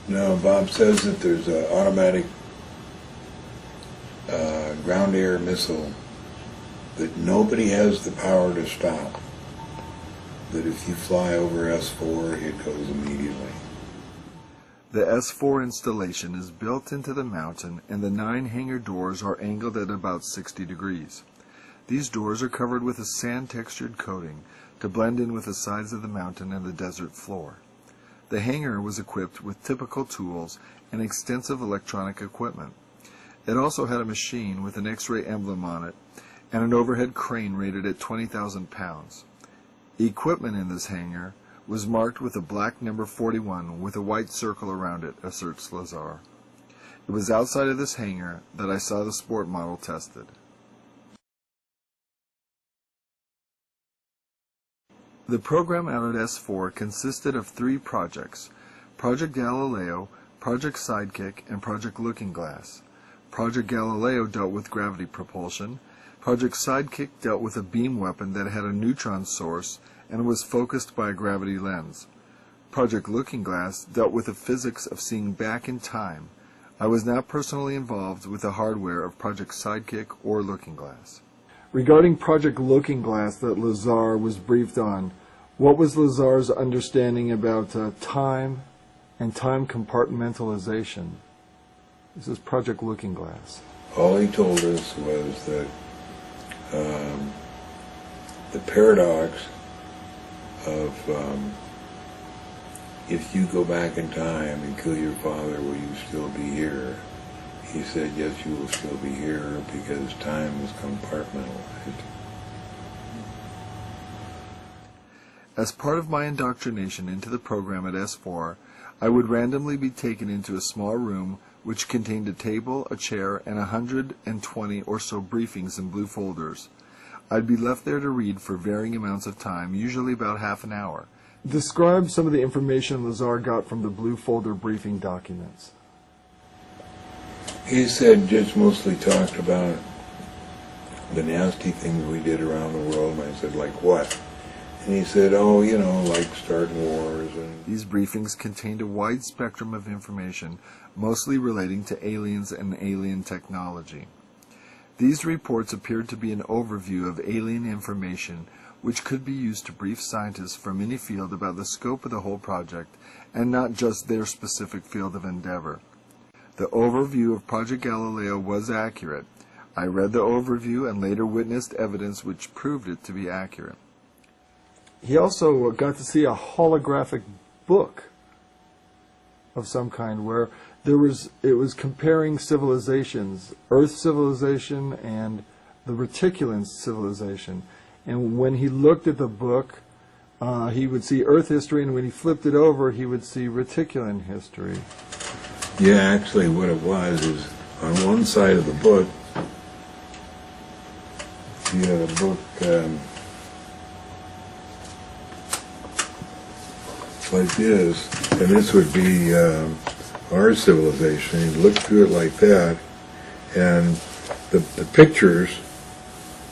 No, Bob says that there's an automatic ground air missile that nobody has the power to stop. That if you fly over S4, it goes immediately. The S4 installation is built into the mountain, and the 9 hangar doors are angled at about 60 degrees. These doors are covered with a sand-textured coating to blend in with the sides of the mountain and the desert floor. The hangar was equipped with typical tools and extensive electronic equipment. It also had a machine with an X-ray emblem on it and an overhead crane rated at 20,000 pounds. Equipment in this hangar was marked with a black number 41 with a white circle around it, asserts Lazar. It was outside of this hangar that I saw the sport model tested. The program out at S4 consisted of 3 projects: Project Galileo, Project Sidekick, and Project Looking Glass. Project Galileo dealt with gravity propulsion. Project Sidekick dealt with a beam weapon that had a neutron source and was focused by a gravity lens. Project Looking Glass dealt with the physics of seeing back in time. I was not personally involved with the hardware of Project Sidekick or Looking Glass. Regarding Project Looking Glass that Lazar was briefed on, what was Lazar's understanding about time and time compartmentalization? This is Project Looking Glass. All he told us was that the paradox of if you go back in time and kill your father, will you still be here? He said, yes, you will still be here because time is compartmentalized. As part of my indoctrination into the program at S4, I would randomly be taken into a small room which contained a table, a chair, and 120 or so briefings in blue folders. I'd be left there to read for varying amounts of time, usually about half an hour. Describe some of the information Lazar got from the blue folder briefing documents. He said just mostly talked about the nasty things we did around the world, and I said, like what? And he said, oh, you know, like starting wars. And these briefings contained a wide spectrum of information, mostly relating to aliens and alien technology. These reports appeared to be an overview of alien information which could be used to brief scientists from any field about the scope of the whole project and not just their specific field of endeavor. The overview of Project Galileo was accurate. I read the overview and later witnessed evidence which proved it to be accurate. He also got to see a holographic book of some kind where it was comparing civilizations, Earth civilization and the Reticulan civilization. And when he looked at the book, he would see Earth history, and when he flipped it over, he would see Reticulan history. Yeah, actually what it was is on one side of the book, you had a book like this, and this would be our civilization. He'd look through it like that, and the pictures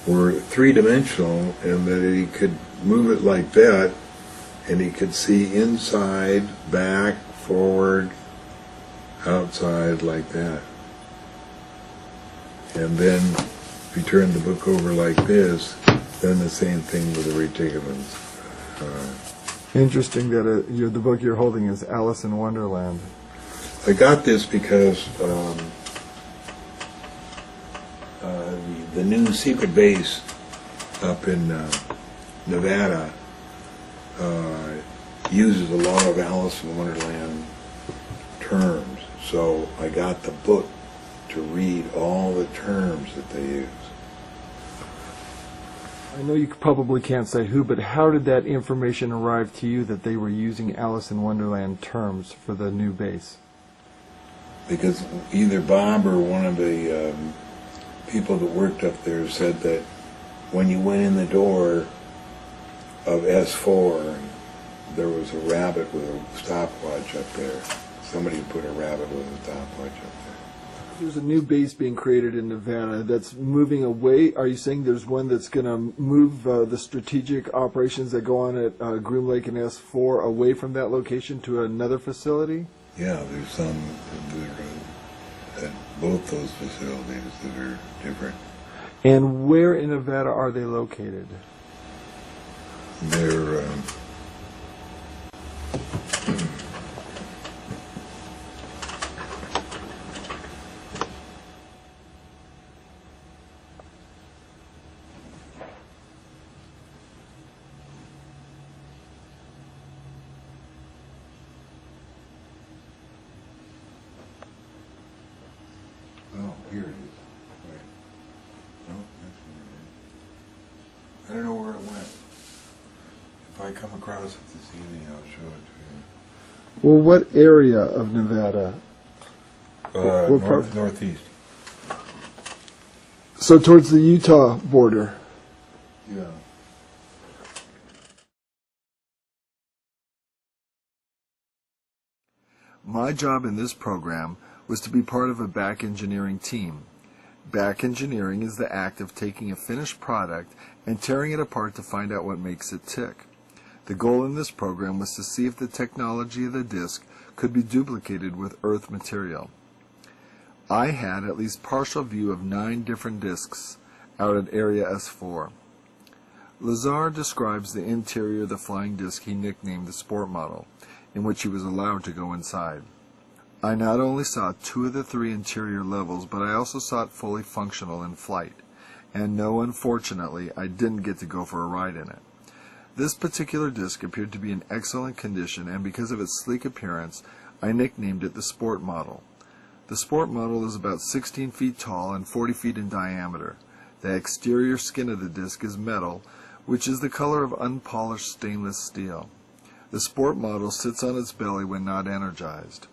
were 3-dimensional, and that he could move it like that, and he could see inside, back, forward, outside, like that. And then if you turn the book over like this, then the same thing with the reticulans. Interesting that the book you're holding is Alice in Wonderland. I got this because the new secret base up in Nevada uses a lot of Alice in Wonderland terms. So I got the book to read all the terms that they use. I know you probably can't say who, but how did that information arrive to you that they were using Alice in Wonderland terms for the new base? Because either Bob or one of the people that worked up there said that when you went in the door of S4, there was a rabbit with a stopwatch up there. Somebody put a rabbit with a stopwatch up there. There's a new base being created in Nevada that's moving away. Are you saying there's one that's going to move the strategic operations that go on at Groom Lake and S4 away from that location to another facility? Yeah, there's some that are at both those facilities that are different. And where in Nevada are they located? They're oh, here it is. Right. No, that's where it is. I don't know where it went. If I come across it this evening, I'll show it to Well, what area of Nevada? you. What part? Northeast. So towards the Utah border. Yeah. My job in this program was to be part of a back engineering team. Back engineering is the act of taking a finished product and tearing it apart to find out what makes it tick. The goal in this program was to see if the technology of the disk could be duplicated with Earth material. I had at least partial view of 9 different disks out at Area S4. Lazar describes the interior of the flying disc he nicknamed the Sport Model, in which he was allowed to go inside. I not only saw 2 of the 3 interior levels, but I also saw it fully functional in flight. And no, unfortunately, I didn't get to go for a ride in it. This particular disc appeared to be in excellent condition, and because of its sleek appearance, I nicknamed it the Sport Model. The Sport Model is about 16 feet tall and 40 feet in diameter. The exterior skin of the disc is metal, which is the color of unpolished stainless steel. The Sport Model sits on its belly when not energized.